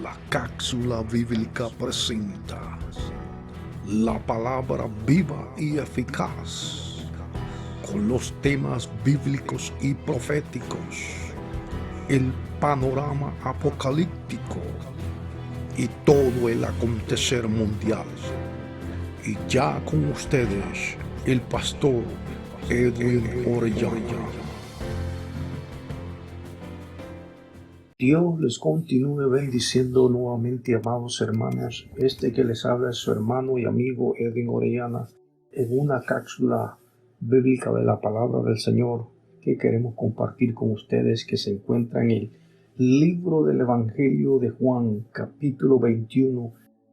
La cápsula bíblica presenta la palabra viva y eficaz con los temas bíblicos y proféticos, el panorama apocalíptico y todo el acontecer mundial. Y ya con ustedes, el pastor Edwin Orellana. Dios les continúe bendiciendo nuevamente, amados hermanos. Este que les habla es su hermano y amigo Edwin Orellana, en una cápsula bíblica de la palabra del Señor que queremos compartir con ustedes, que se encuentra en el libro del Evangelio de Juan, capítulo 21,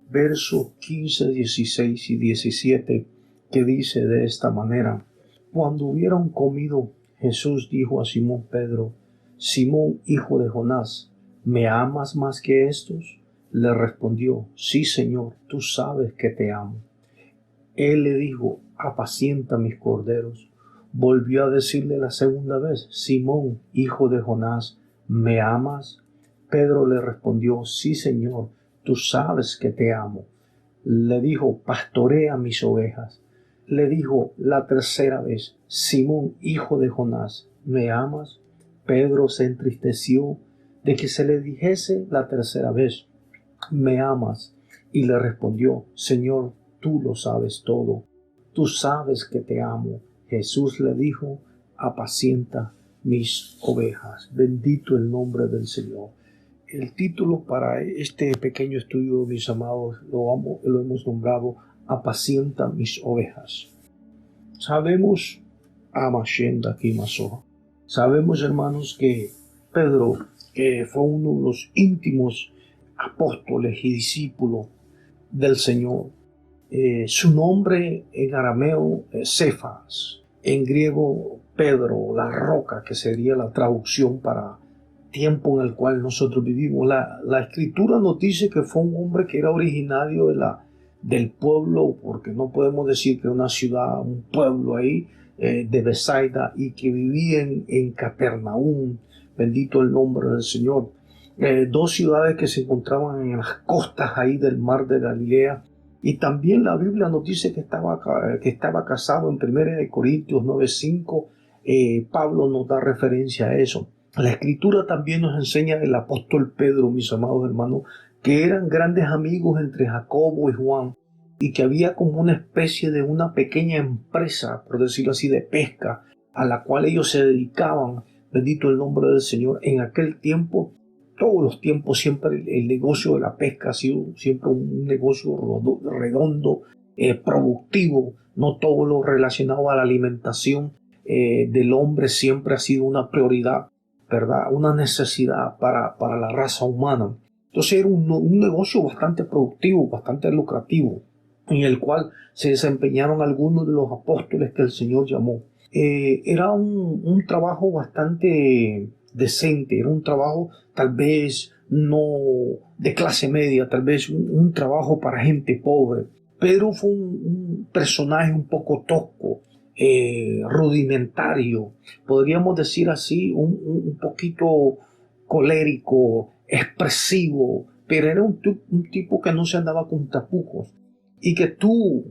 versos 15, 16 y 17, que dice de esta manera: Cuando hubieron comido, Jesús dijo a Simón Pedro: Simón, hijo de Jonás, ¿me amas más que estos? Le respondió: Sí, Señor, tú sabes que te amo. Él le dijo: Apacienta mis corderos. Volvió a decirle la segunda vez: Simón, hijo de Jonás, ¿me amas? Pedro le respondió: Sí, Señor, tú sabes que te amo. Le dijo: Pastorea mis ovejas. Le dijo la tercera vez: Simón, hijo de Jonás, ¿me amas? Pedro se entristeció de que se le dijese la tercera vez: ¿me amas? Y le respondió: Señor, tú lo sabes todo. Tú sabes que te amo. Jesús le dijo: apacienta mis ovejas. Bendito el nombre del Señor. El título para este pequeño estudio, mis amados, lo hemos nombrado: Apacienta mis ovejas. Sabemos, Sabemos, hermanos, que Pedro, que fue uno de los íntimos apóstoles y discípulos del Señor, su nombre en arameo es Cefas, en griego Pedro, la roca, que sería la traducción para tiempo en el cual nosotros vivimos. La escritura nos dice que fue un hombre que era originario del pueblo, porque no podemos decir que era una ciudad, un pueblo ahí, de Besaida, y que vivía en Capernaum. Bendito el nombre del Señor. Dos ciudades que se encontraban en las costas ahí del mar de Galilea. Y también la Biblia nos dice que estaba casado. En 1 Corintios 9:5 Pablo nos da referencia a eso. La escritura también nos enseña el apóstol Pedro, mis amados hermanos, que eran grandes amigos entre Jacobo y Juan, y que había como una especie de una pequeña empresa, por decirlo así, de pesca, a la cual ellos se dedicaban. Bendito el nombre del Señor. En aquel tiempo, todos los tiempos, siempre el negocio de la pesca ha sido siempre un negocio redondo, productivo. No todo lo relacionado a la alimentación del hombre siempre ha sido una prioridad, ¿verdad? Una necesidad para la raza humana. Entonces era un negocio bastante productivo, bastante lucrativo, en el cual se desempeñaron algunos de los apóstoles que el Señor llamó. Era un trabajo bastante decente, era un trabajo tal vez no de clase media, tal vez un trabajo para gente pobre. Pedro fue un personaje un poco tosco, rudimentario, podríamos decir así, un poquito colérico, expresivo, pero era un tipo que no se andaba con tapujos, y que tuvo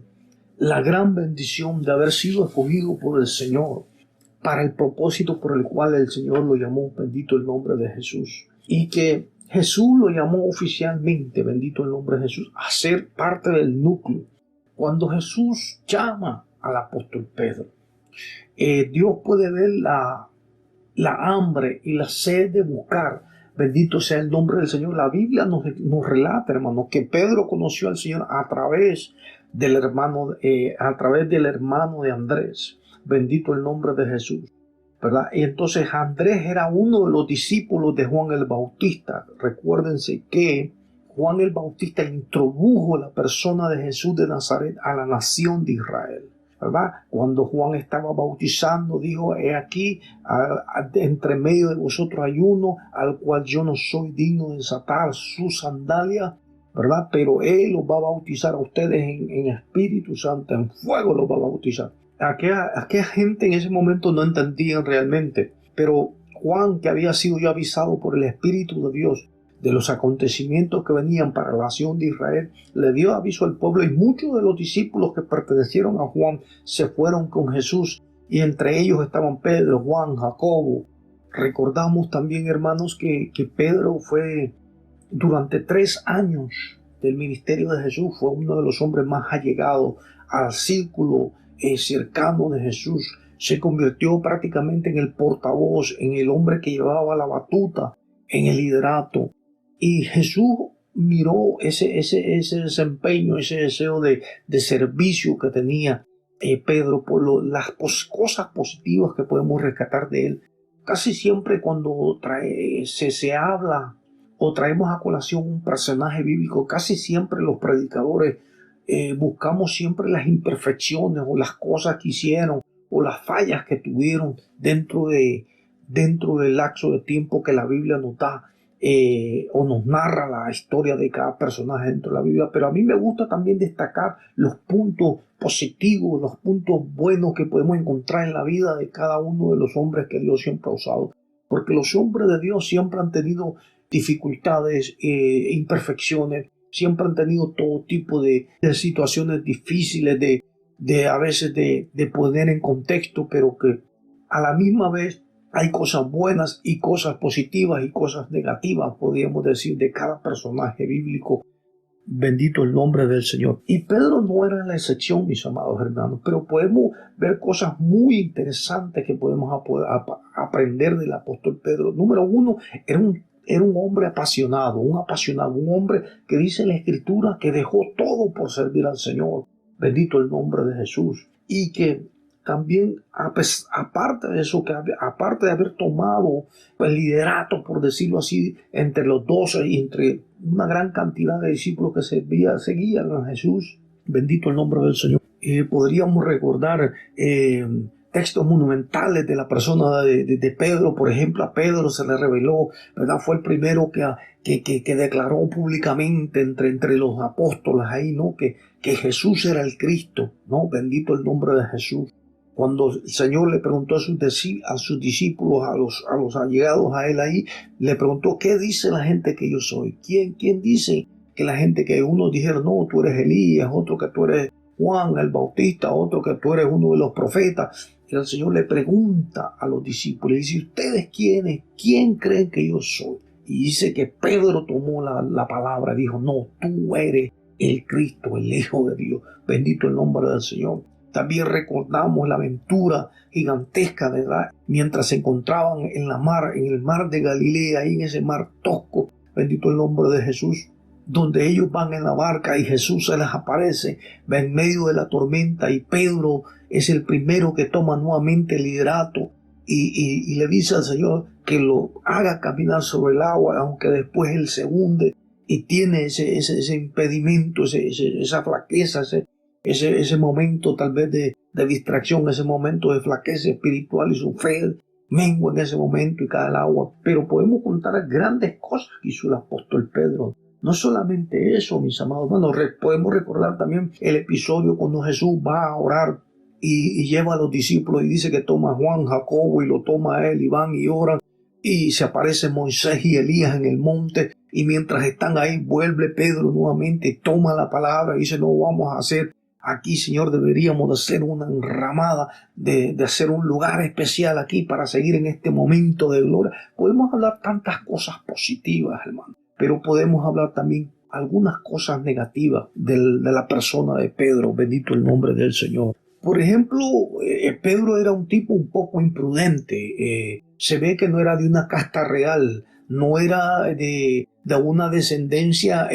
la gran bendición de haber sido escogido por el Señor para el propósito por el cual el Señor lo llamó. Bendito el nombre de Jesús. Y que Jesús lo llamó oficialmente, bendito el nombre de Jesús, a ser parte del núcleo. Cuando Jesús llama al apóstol Pedro, Dios puede ver la hambre y la sed de buscar. Bendito sea el nombre del Señor. La Biblia nos relata, hermano, que Pedro conoció al Señor a través del hermano de Andrés. Bendito el nombre de Jesús, ¿verdad? Y entonces Andrés era uno de los discípulos de Juan el Bautista. Recuérdense que Juan el Bautista introdujo la persona de Jesús de Nazaret a la nación de Israel, ¿verdad? Cuando Juan estaba bautizando, dijo: he aquí, entre medio de vosotros hay uno al cual yo no soy digno de desatar sus sandalias, ¿verdad? Pero él los va a bautizar a ustedes en Espíritu Santo, en fuego los va a bautizar. Aquella gente en ese momento no entendían realmente, pero Juan, que había sido ya avisado por el Espíritu de Dios de los acontecimientos que venían para la nación de Israel, le dio aviso al pueblo y muchos de los discípulos que pertenecieron a Juan se fueron con Jesús y entre ellos estaban Pedro, Juan, Jacobo. Recordamos también, hermanos, que Pedro fue durante 3 años del ministerio de Jesús, fue uno de los hombres más allegados al círculo cercano de Jesús. Se convirtió prácticamente en el portavoz, en el hombre que llevaba la batuta en el liderato. Y Jesús miró ese desempeño, ese deseo de servicio que tenía Pedro por las cosas positivas que podemos rescatar de él. Casi siempre cuando se habla o traemos a colación un personaje bíblico, casi siempre los predicadores buscamos siempre las imperfecciones o las cosas que hicieron o las fallas que tuvieron dentro del lapso de tiempo que la Biblia nos da o nos narra la historia de cada personaje dentro de la Biblia. Pero a mí me gusta también destacar los puntos positivos, los puntos buenos que podemos encontrar en la vida de cada uno de los hombres que Dios siempre ha usado. Porque los hombres de Dios siempre han tenido dificultades, imperfecciones, siempre han tenido todo tipo de situaciones difíciles, a veces de poner en contexto, pero que a la misma vez hay cosas buenas y cosas positivas y cosas negativas, podríamos decir, de cada personaje bíblico. Bendito el nombre del Señor. Y Pedro no era la excepción, mis amados hermanos, pero podemos ver cosas muy interesantes que podemos aprender del apóstol Pedro. Número 1, era un hombre apasionado, un hombre que dice en la Escritura que dejó todo por servir al Señor. Bendito el nombre de Jesús. Y que también, aparte de eso, aparte de haber tomado el liderato, por decirlo así, entre los 12 y entre una gran cantidad de discípulos que seguían a Jesús, bendito el nombre del Señor. Podríamos recordar textos monumentales de la persona de Pedro. Por ejemplo, a Pedro se le reveló, ¿verdad? Fue el primero que declaró públicamente entre los apóstoles ahí, ¿no? Que Jesús era el Cristo, ¿no? Bendito el nombre de Jesús. Cuando el Señor le preguntó a sus discípulos, a los allegados a él ahí, le preguntó, ¿qué dice la gente que yo soy? ¿Quién dice que la gente, que unos dijeron, no, tú eres Elías, otro que tú eres Juan el Bautista, otro que tú eres uno de los profetas? Y el Señor le pregunta a los discípulos, y dice, ¿ustedes quién creen que yo soy? Y dice que Pedro tomó la palabra, dijo, no, tú eres el Cristo, el Hijo de Dios. Bendito el nombre del Señor. También recordamos la aventura gigantesca, ¿verdad? Mientras se encontraban en el mar de Galilea, ahí en ese mar tosco, bendito el nombre de Jesús, donde ellos van en la barca y Jesús se les aparece, va en medio de la tormenta y Pedro es el primero que toma nuevamente el liderato y le dice al Señor que lo haga caminar sobre el agua, aunque después él se hunde y tiene ese impedimento, esa flaqueza, ese momento tal vez de distracción, ese momento de flaqueza espiritual y su fe mengua en ese momento y cae al agua. Pero podemos contar grandes cosas que hizo el apóstol Pedro. No solamente eso, mis amados, podemos recordar también el episodio cuando Jesús va a orar y lleva a los discípulos y dice que toma a Juan, Jacobo y lo toma a él y van y oran y se aparece Moisés y Elías en el monte y mientras están ahí vuelve Pedro nuevamente, toma la palabra y dice, no, vamos a hacer aquí, Señor, deberíamos de hacer una enramada, de hacer un lugar especial aquí para seguir en este momento de gloria. Podemos hablar tantas cosas positivas, hermano, pero podemos hablar también algunas cosas negativas de la persona de Pedro, bendito el nombre del Señor. Por ejemplo, Pedro era un tipo un poco imprudente, se ve que no era de una casta real, no era de una descendencia,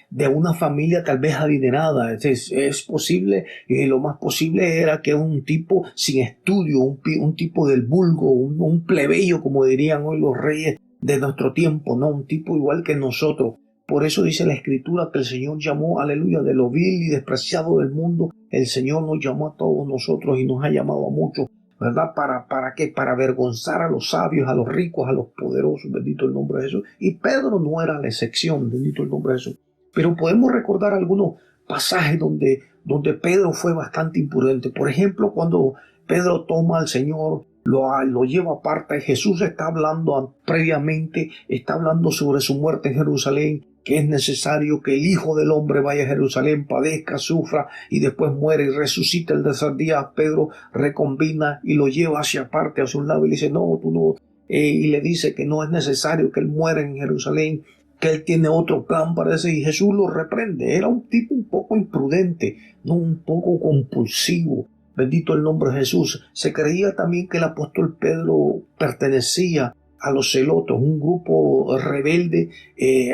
de una familia tal vez adinerada. Es posible, lo más posible era que un tipo sin estudio, un tipo del vulgo, un plebeyo, como dirían hoy los reyes de nuestro tiempo, ¿no? Un tipo igual que nosotros. Por eso dice la Escritura que el Señor llamó, aleluya, de lo vil y despreciado del mundo. El Señor nos llamó a todos nosotros y nos ha llamado a muchos, ¿verdad? ¿Para qué? Para avergonzar a los sabios, a los ricos, a los poderosos, bendito el nombre de Jesús. Y Pedro no era la excepción, bendito el nombre de Jesús. Pero podemos recordar algunos pasajes donde Pedro fue bastante imprudente. Por ejemplo, cuando Pedro toma al Señor lo lleva aparte. Jesús está hablando previamente, está hablando sobre su muerte en Jerusalén, que es necesario que el Hijo del Hombre vaya a Jerusalén, padezca, sufra y después muere y resucita el tercer día. Pedro recombina y lo lleva hacia aparte, hacia un lado, y le dice, no, tú no, y le dice que no es necesario que él muera en Jerusalén, que él tiene otro plan para ese, y Jesús lo reprende. Era un tipo un poco imprudente, no, un poco compulsivo. Bendito el nombre de Jesús. Se creía también que el apóstol Pedro pertenecía a los celotos, un grupo rebelde,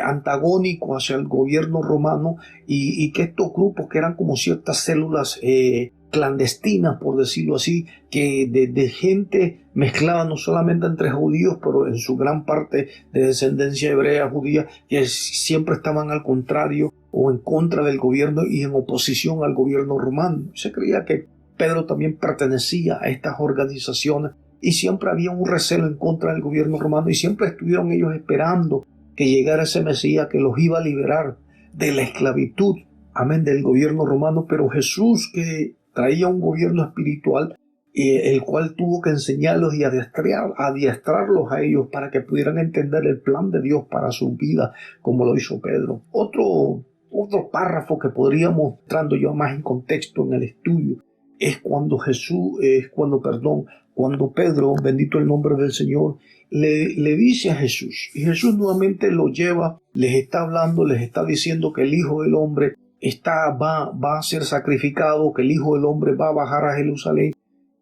antagónico hacia el gobierno romano, y que estos grupos, que eran como ciertas células clandestinas, por decirlo así, que de gente mezclada no solamente entre judíos, pero en su gran parte de descendencia hebrea judía, que siempre estaban al contrario o en contra del gobierno y en oposición al gobierno romano. Se creía que Pedro también pertenecía a estas organizaciones, y siempre había un recelo en contra del gobierno romano, y siempre estuvieron ellos esperando que llegara ese Mesías que los iba a liberar de la esclavitud, amén, del gobierno romano. Pero Jesús, que traía un gobierno espiritual, el cual tuvo que enseñarlos y adiestrarlos a ellos para que pudieran entender el plan de Dios para su vida, como lo hizo Pedro. Otro párrafo que podríamos, entrando yo más en contexto en el estudio, es cuando cuando Pedro, bendito el nombre del Señor, le dice a Jesús, y Jesús nuevamente lo lleva, les está hablando, les está diciendo que el Hijo del Hombre va a ser sacrificado, que el Hijo del Hombre va a bajar a Jerusalén.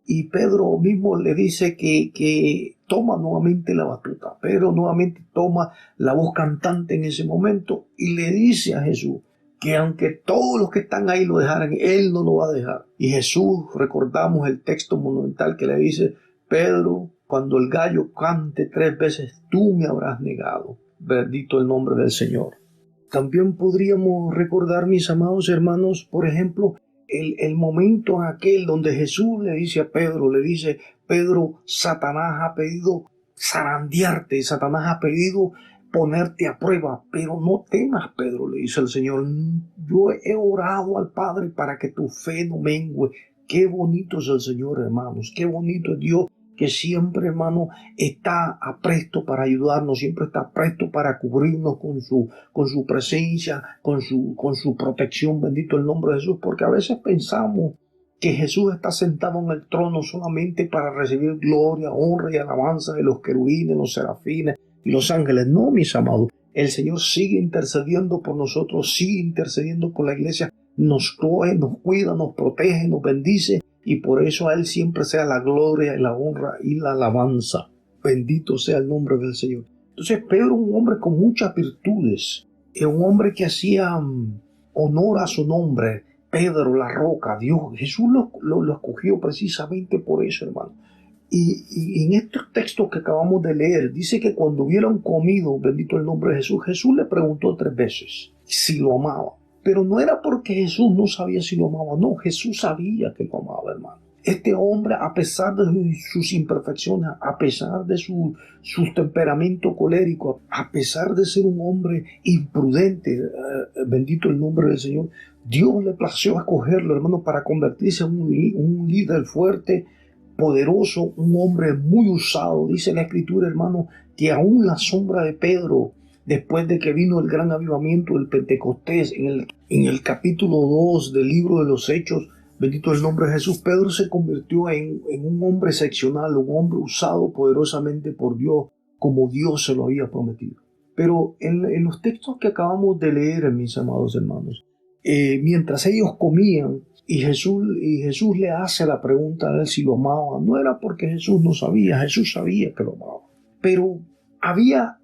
Y Pedro mismo le dice que toma nuevamente la batuta. Pedro nuevamente toma la voz cantante en ese momento y le dice a Jesús que aunque todos los que están ahí lo dejaran, él no lo va a dejar. Y Jesús, recordamos el texto monumental que le dice, Pedro, cuando el gallo cante 3 veces, tú me habrás negado. Bendito el nombre del Señor. También podríamos recordar, mis amados hermanos, por ejemplo, el momento aquel donde Jesús le dice a Pedro, Pedro, Satanás ha pedido zarandearte, Satanás ha pedido ponerte a prueba, pero no temas, Pedro, le dice el Señor, yo he orado al Padre para que tu fe no mengue. Qué bonito es el Señor, hermanos, qué bonito es Dios, que siempre, hermano, está apresto para ayudarnos, siempre está presto para cubrirnos con su presencia, con su protección. Bendito el nombre de Jesús, porque a veces pensamos que Jesús está sentado en el trono solamente para recibir gloria, honra y alabanza de los querubines, los serafines y los ángeles. No, mis amados, el Señor sigue intercediendo por nosotros, sigue intercediendo por la iglesia, nos cuida, nos protege, nos bendice, y por eso a Él siempre sea la gloria y la honra y la alabanza. Bendito sea el nombre del Señor. Entonces Pedro, un hombre con muchas virtudes, un hombre que hacía honor a su nombre, Pedro, la roca, Dios, Jesús lo escogió precisamente por eso, hermano. Y en estos textos que acabamos de leer, dice que cuando hubieron comido, bendito el nombre de Jesús, Jesús le preguntó 3 veces si lo amaba. Pero no era porque Jesús no sabía si lo amaba, no, Jesús sabía que lo amaba, hermano. Este hombre, a pesar de sus imperfecciones, a pesar de su temperamento colérico, a pesar de ser un hombre imprudente, bendito el nombre del Señor, Dios le plació escogerlo, hermano, para convertirse en un líder fuerte, poderoso, un hombre muy usado. Dice la Escritura, hermano, que aún la sombra de Pedro, después de que vino el gran avivamiento del Pentecostés, en el capítulo 2 del libro de los Hechos, bendito el nombre de Jesús, Pedro se convirtió en un hombre excepcional, un hombre usado poderosamente por Dios, como Dios se lo había prometido. Pero en los textos que acabamos de leer, mis amados hermanos, mientras ellos comían, y Jesús le hace la pregunta a él si lo amaba, no era porque Jesús no sabía, Jesús sabía que lo amaba, pero había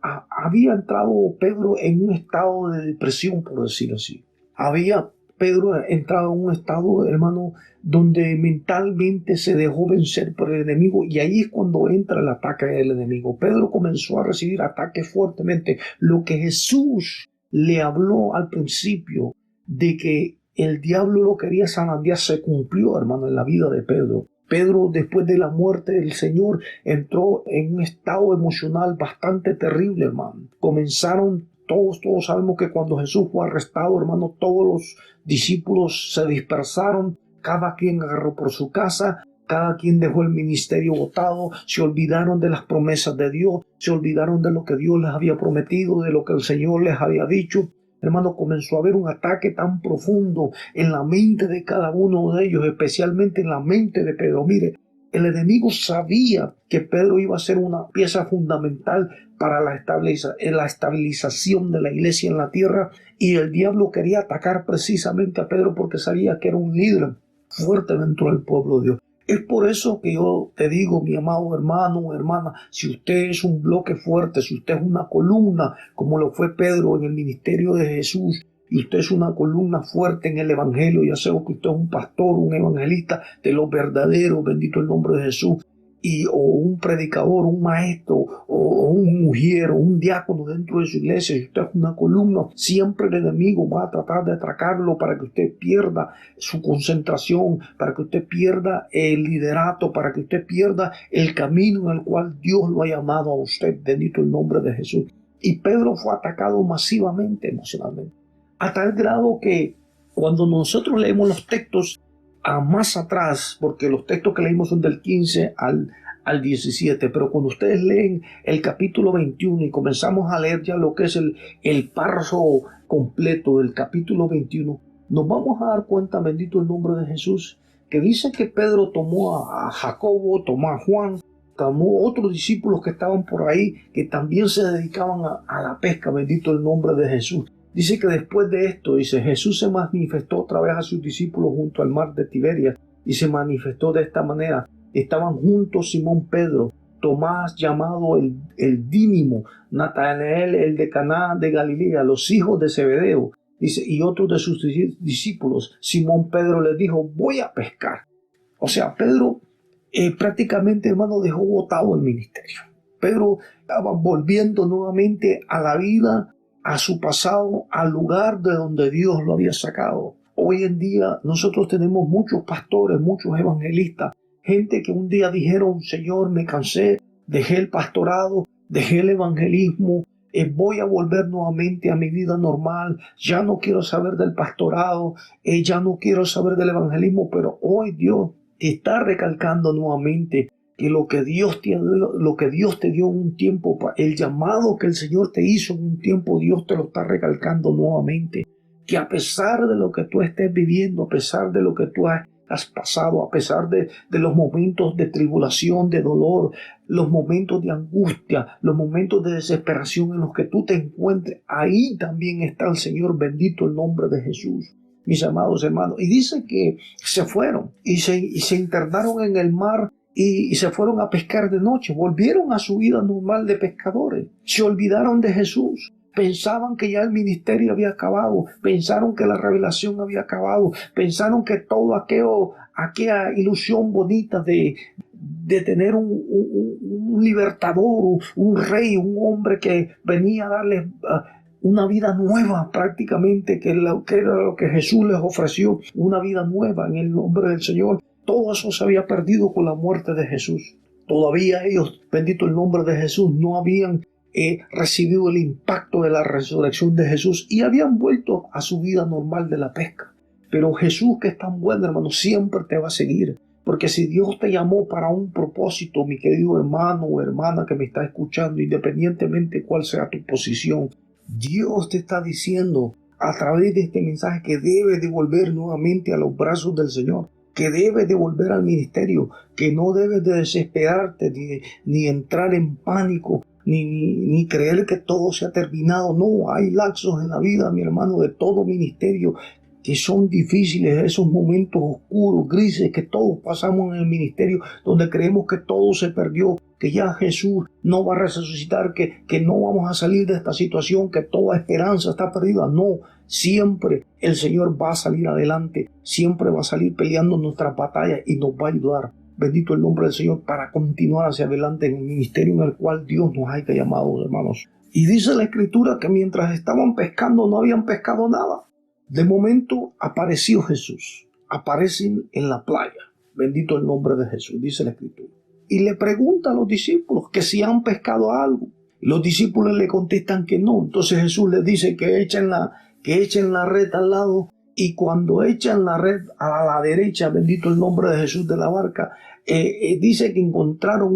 entrado Pedro en un estado de depresión, por decirlo así. Había Pedro entrado en un estado, hermano, donde mentalmente se dejó vencer por el enemigo, y ahí es cuando entra el ataque del enemigo. Pedro comenzó a recibir ataques fuertemente. Lo que Jesús le habló al principio de que el diablo lo quería zarandear se cumplió, hermano, en la vida de Pedro. Pedro, después de la muerte del Señor, entró en un estado emocional bastante terrible, hermano. Comenzaron, todos sabemos que cuando Jesús fue arrestado, hermano, todos los discípulos se dispersaron, cada quien agarró por su casa, cada quien dejó el ministerio botado, se olvidaron de las promesas de Dios, se olvidaron de lo que Dios les había prometido, de lo que el Señor les había dicho. Hermano, comenzó a haber un ataque tan profundo en la mente de cada uno de ellos, especialmente en la mente de Pedro. Mire, el enemigo sabía que Pedro iba a ser una pieza fundamental para la estabilización de la iglesia en la tierra, y el diablo quería atacar precisamente a Pedro porque sabía que era un líder fuerte dentro del pueblo de Dios. Es por eso que yo te digo, mi amado hermano o hermana, si usted es un bloque fuerte, si usted es una columna, como lo fue Pedro en el ministerio de Jesús, y usted es una columna fuerte en el evangelio, ya sea que usted es un pastor, un evangelista de los verdaderos, bendito el nombre de Jesús, o un predicador, un maestro, o un mujiero, un diácono dentro de su iglesia, si usted es una columna, siempre el enemigo va a tratar de atracarlo para que usted pierda su concentración, para que usted pierda el liderato, para que usted pierda el camino en el cual Dios lo ha llamado a usted, bendito el nombre de Jesús. Y Pedro fue atacado masivamente emocionalmente, a tal grado que cuando nosotros leemos los textos a más atrás, porque los textos que leímos son del 15 al 17, pero cuando ustedes leen el capítulo 21 y comenzamos a leer ya lo que es el párrafo completo del capítulo 21, nos vamos a dar cuenta, bendito el nombre de Jesús, que dice que Pedro tomó a Jacobo, tomó a Juan, tomó otros discípulos que estaban por ahí, que también se dedicaban a la pesca, bendito el nombre de Jesús. Dice que después de esto, dice, Jesús se manifestó otra vez a sus discípulos junto al mar de Tiberias y se manifestó de esta manera. Estaban juntos Simón Pedro, Tomás llamado el Dídimo, Natanael el de Caná de Galilea, los hijos de Zebedeo, dice, y otros de sus discípulos. Simón Pedro les dijo, voy a pescar. O sea, Pedro prácticamente, hermano, dejó botado el ministerio. Pedro estaba volviendo nuevamente a la vida, a su pasado, al lugar de donde Dios lo había sacado. Hoy en día nosotros tenemos muchos pastores, muchos evangelistas, gente que un día dijeron, Señor, me cansé, dejé el pastorado, dejé el evangelismo, voy a volver nuevamente a mi vida normal, ya no quiero saber del pastorado, ya no quiero saber del evangelismo, pero hoy Dios está recalcando nuevamente que lo que Dios te dio en un tiempo, el llamado que el Señor te hizo en un tiempo, Dios te lo está recalcando nuevamente. Que a pesar de lo que tú estés viviendo, a pesar de lo que tú has pasado, a pesar de los momentos de tribulación, de dolor, los momentos de angustia, los momentos de desesperación en los que tú te encuentres, ahí también está el Señor, bendito el nombre de Jesús. Mis amados hermanos, y dice que se fueron y se internaron en el mar y se fueron a pescar de noche, volvieron a su vida normal de pescadores, se olvidaron de Jesús, pensaban que ya el ministerio había acabado, pensaron que la revelación había acabado, pensaron que todo aquella ilusión bonita de tener un libertador, un rey, un hombre que venía a darles una vida nueva prácticamente, que era lo que Jesús les ofreció, una vida nueva en el nombre del Señor. Todo eso se había perdido con la muerte de Jesús. Todavía ellos, bendito el nombre de Jesús, no habían recibido el impacto de la resurrección de Jesús y habían vuelto a su vida normal de la pesca. Pero Jesús, que es tan bueno, hermano, siempre te va a seguir. Porque si Dios te llamó para un propósito, mi querido hermano o hermana que me está escuchando, independientemente cuál sea tu posición, Dios te está diciendo a través de este mensaje que debes de volver nuevamente a los brazos del Señor, que debes de volver al ministerio, que no debes de desesperarte ni entrar en pánico, ni creer que todo se ha terminado. No, hay lapsos en la vida, mi hermano, de todo ministerio que son difíciles, esos momentos oscuros, grises que todos pasamos en el ministerio, donde creemos que todo se perdió, que ya Jesús no va a resucitar, que no vamos a salir de esta situación, que toda esperanza está perdida. No, siempre el Señor va a salir adelante, siempre va a salir peleando nuestras batallas y nos va a ayudar. Bendito el nombre del Señor para continuar hacia adelante en el ministerio en el cual Dios nos haya llamado, hermanos. Y dice la Escritura que mientras estaban pescando no habían pescado nada. De momento apareció Jesús, aparecen en la playa, bendito el nombre de Jesús, dice la Escritura. Y le pregunta a los discípulos que si han pescado algo. Y los discípulos le contestan que no. Entonces Jesús les dice que echen la red al lado Y cuando echan la red a la derecha, bendito el nombre de Jesús, de la barca, dice que encontraron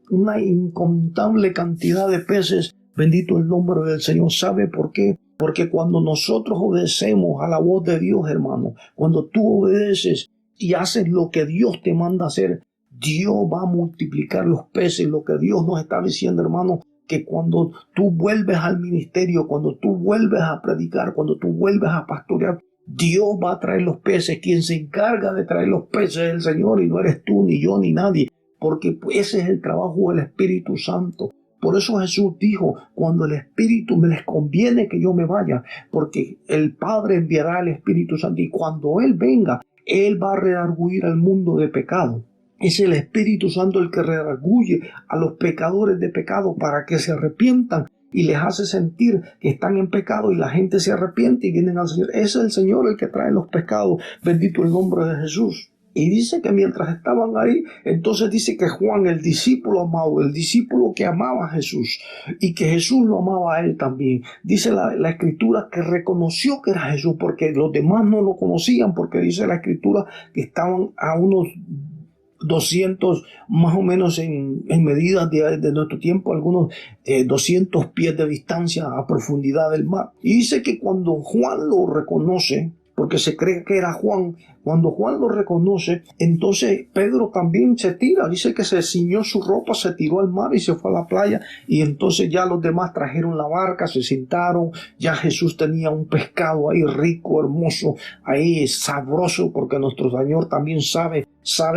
una incontable cantidad de peces. Bendito el nombre del Señor. ¿Sabe por qué? Porque cuando nosotros obedecemos a la voz de Dios, hermano, cuando tú obedeces y haces lo que Dios te manda hacer, Dios va a multiplicar los peces. Lo que Dios nos está diciendo, hermano, que cuando tú vuelves al ministerio, cuando tú vuelves a predicar, cuando tú vuelves a pastorear, Dios va a traer los peces. Quien se encarga de traer los peces es el Señor, y no eres tú, ni yo, ni nadie, porque ese es el trabajo del Espíritu Santo. Por eso Jesús dijo, cuando el Espíritu me les conviene que yo me vaya, porque el Padre enviará el Espíritu Santo, y cuando Él venga, Él va a redarguir al mundo de pecado. Es el Espíritu Santo el que redarguye a los pecadores de pecado para que se arrepientan, y les hace sentir que están en pecado, y la gente se arrepiente y vienen al Señor. Es el Señor el que trae los pecados. Bendito el nombre de Jesús. Y dice que mientras estaban ahí, entonces dice que Juan, el discípulo amado, el discípulo que amaba a Jesús y que Jesús lo amaba a él también, dice la Escritura que reconoció que era Jesús, porque los demás no lo conocían, porque dice la Escritura que estaban a unos 200 más o menos en medidas de nuestro tiempo, algunos 200 pies de distancia a profundidad del mar. Y dice que cuando Juan lo reconoce, porque se cree que era Juan, cuando Juan lo reconoce, entonces Pedro también se tira. Dice que se ciñó su ropa, se tiró al mar y se fue a la playa. Y entonces ya los demás trajeron la barca, se sentaron. Ya Jesús tenía un pescado ahí rico, hermoso, ahí sabroso, porque nuestro Señor también sabe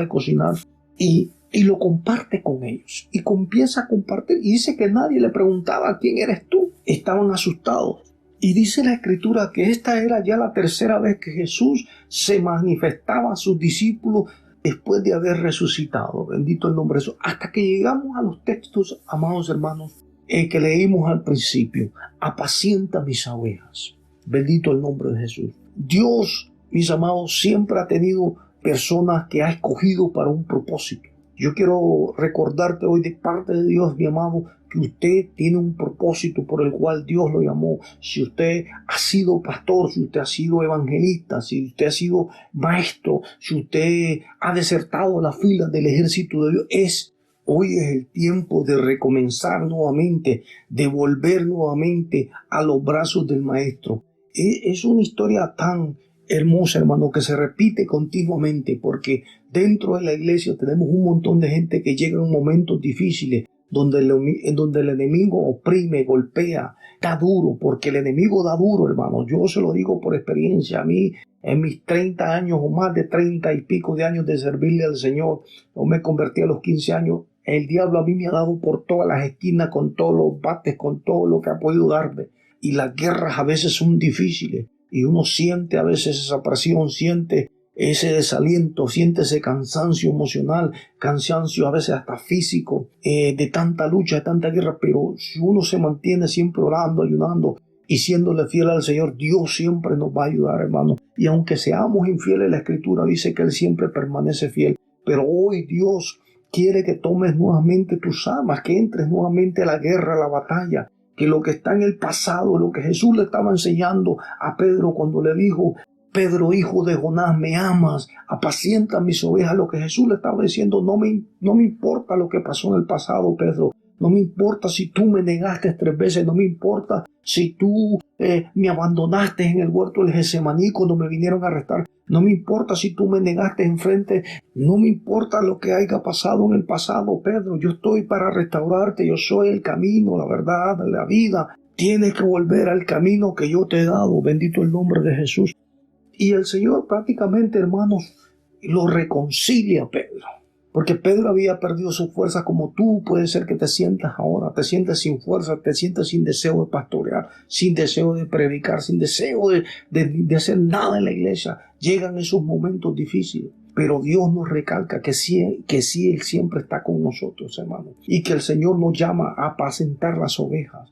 cocinar. Y lo comparte con ellos. Y comienza a compartir. Y dice que nadie le preguntaba: ¿quién eres tú? Estaban asustados. Y dice la Escritura que esta era ya la tercera vez que Jesús se manifestaba a sus discípulos después de haber resucitado. Bendito el nombre de Jesús. Hasta que llegamos a los textos, amados hermanos, que leímos al principio. Apacienta mis ovejas. Bendito el nombre de Jesús. Dios, mis amados, siempre ha tenido personas que ha escogido para un propósito. Yo quiero recordarte hoy de parte de Dios, mi amado, que usted tiene un propósito por el cual Dios lo llamó. Si usted ha sido pastor, si usted ha sido evangelista, si usted ha sido maestro, si usted ha desertado las filas del ejército de Dios, hoy es el tiempo de recomenzar nuevamente, de volver nuevamente a los brazos del maestro. Es una historia tan hermosa, hermano, que se repite continuamente, porque dentro de la iglesia tenemos un montón de gente que llega en momentos difíciles, donde el enemigo oprime, golpea, da duro, porque el enemigo da duro, hermano. Yo se lo digo por experiencia. A mí, en mis 30 años o más de 30 y pico de años de servirle al Señor, yo me convertí a los 15 años, el diablo a mí me ha dado por todas las esquinas, con todos los bates, con todo lo que ha podido darme. Y las guerras a veces son difíciles, y uno siente a veces esa presión, siente ese desaliento, siente ese cansancio emocional, cansancio a veces hasta físico, de tanta lucha, de tanta guerra. Pero si uno se mantiene siempre orando, ayunando y siéndole fiel al Señor, Dios siempre nos va a ayudar, hermano. Y aunque seamos infieles, la Escritura dice que Él siempre permanece fiel. Pero hoy Dios quiere que tomes nuevamente tus armas, que entres nuevamente a la guerra, a la batalla. Que lo que está en el pasado, lo que Jesús le estaba enseñando a Pedro cuando le dijo: Pedro, hijo de Jonás, ¿me amas? Apacienta mis ovejas. Lo que Jesús le estaba diciendo: no me importa lo que pasó en el pasado, Pedro. No me importa si tú me negaste 3 veces. No me importa si tú me abandonaste en el huerto del Getsemaní cuando me vinieron a arrestar. No me importa si tú me negaste enfrente. No me importa lo que haya pasado en el pasado, Pedro. Yo estoy para restaurarte. Yo soy el camino, la verdad, la vida. Tienes que volver al camino que yo te he dado. Bendito el nombre de Jesús. Y el Señor prácticamente, hermanos, lo reconcilia a Pedro. Porque Pedro había perdido sus fuerzas, como tú puede ser que te sientas ahora. Te sientes sin fuerza, te sientes sin deseo de pastorear, sin deseo de predicar, sin deseo de hacer nada en la iglesia. Llegan esos momentos difíciles. Pero Dios nos recalca que sí, Él siempre está con nosotros, hermanos. Y que el Señor nos llama a apacentar las ovejas.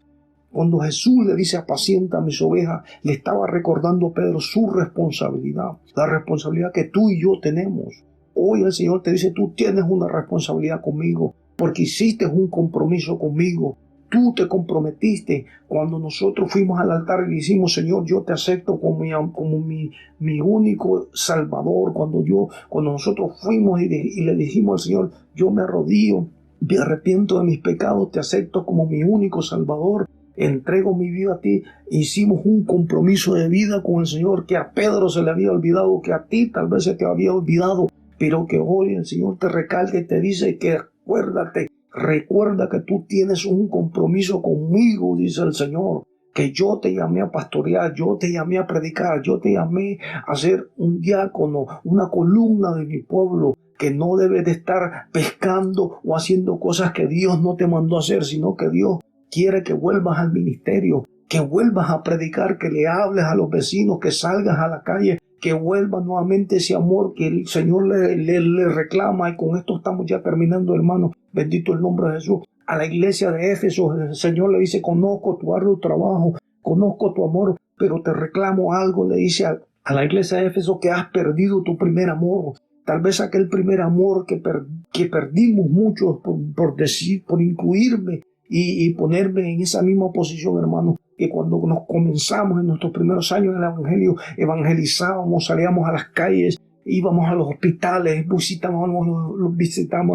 Cuando Jesús le dice: apacienta mis ovejas, le estaba recordando a Pedro su responsabilidad. La responsabilidad que tú y yo tenemos. Hoy el Señor te dice: tú tienes una responsabilidad conmigo, porque hiciste un compromiso conmigo. tú te comprometiste cuando nosotros fuimos al altar y le dijimos, Señor, yo te acepto como mi único Salvador. Cuando nosotros fuimos y le dijimos al Señor, yo me arrodillo, me arrepiento de mis pecados, te acepto como mi único Salvador, entrego mi vida a ti. Hicimos un compromiso de vida con el Señor que a Pedro se le había olvidado, que a ti tal vez se te había olvidado, pero que hoy el Señor te recalca y te dice que recuerda que tú tienes un compromiso conmigo, dice el Señor, que yo te llamé a pastorear, yo te llamé a predicar, yo te llamé a ser un diácono, una columna de mi pueblo, que no debes de estar pescando o haciendo cosas que Dios no te mandó a hacer, sino que Dios quiere que vuelvas al ministerio, que vuelvas a predicar, que le hables a los vecinos, que salgas a la calle, que vuelva nuevamente ese amor que el Señor le reclama. Y con esto estamos ya terminando, hermano. Bendito el nombre de Jesús. A la iglesia de Éfeso, el Señor le dice, conozco tu arduo trabajo, conozco tu amor, pero te reclamo algo. Le dice a la iglesia de Éfeso que has perdido tu primer amor. Tal vez aquel primer amor que perdimos muchos por incluirme y ponerme en esa misma posición, hermano, que cuando nos comenzamos en nuestros primeros años en el Evangelio, evangelizábamos, salíamos a las calles, íbamos a los hospitales, visitábamos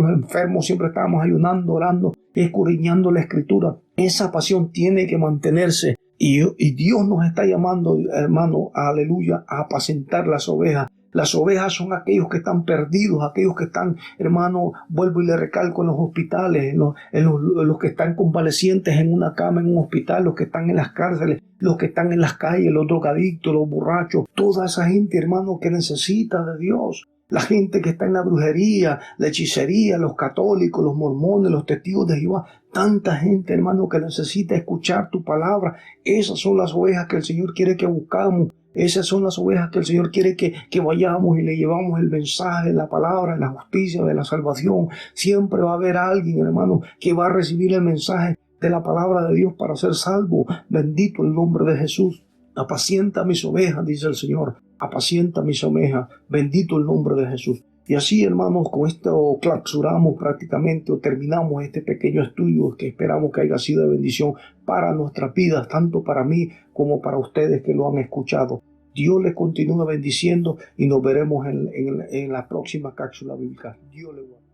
los enfermos, siempre estábamos ayunando, orando, escudriñando la Escritura. Esa pasión tiene que mantenerse y Dios nos está llamando, hermano, aleluya, a apacentar las ovejas. Las ovejas son aquellos que están perdidos, aquellos que están, hermano, vuelvo y le recalco, en los hospitales, los que están convalecientes en una cama, en un hospital, los que están en las cárceles, los que están en las calles, los drogadictos, los borrachos, toda esa gente, hermano, que necesita de Dios. La gente que está en la brujería, la hechicería, los católicos, los mormones, los testigos de Jehová, tanta gente, hermano, que necesita escuchar tu palabra. Esas son las ovejas que el Señor quiere que buscamos. Esas son las ovejas que el Señor quiere que vayamos y le llevamos el mensaje, la palabra, la justicia, de la salvación. Siempre va a haber alguien, hermano, que va a recibir el mensaje de la palabra de Dios para ser salvo. Bendito el nombre de Jesús. Apacienta mis ovejas, dice el Señor. Apacienta mis ovejas. Bendito el nombre de Jesús. Y así, hermanos, con esto clausuramos prácticamente o terminamos este pequeño estudio que esperamos que haya sido de bendición para nuestras vidas, tanto para mí como para ustedes que lo han escuchado. Dios les continúe bendiciendo y nos veremos en la próxima cápsula bíblica. Dios les guarde.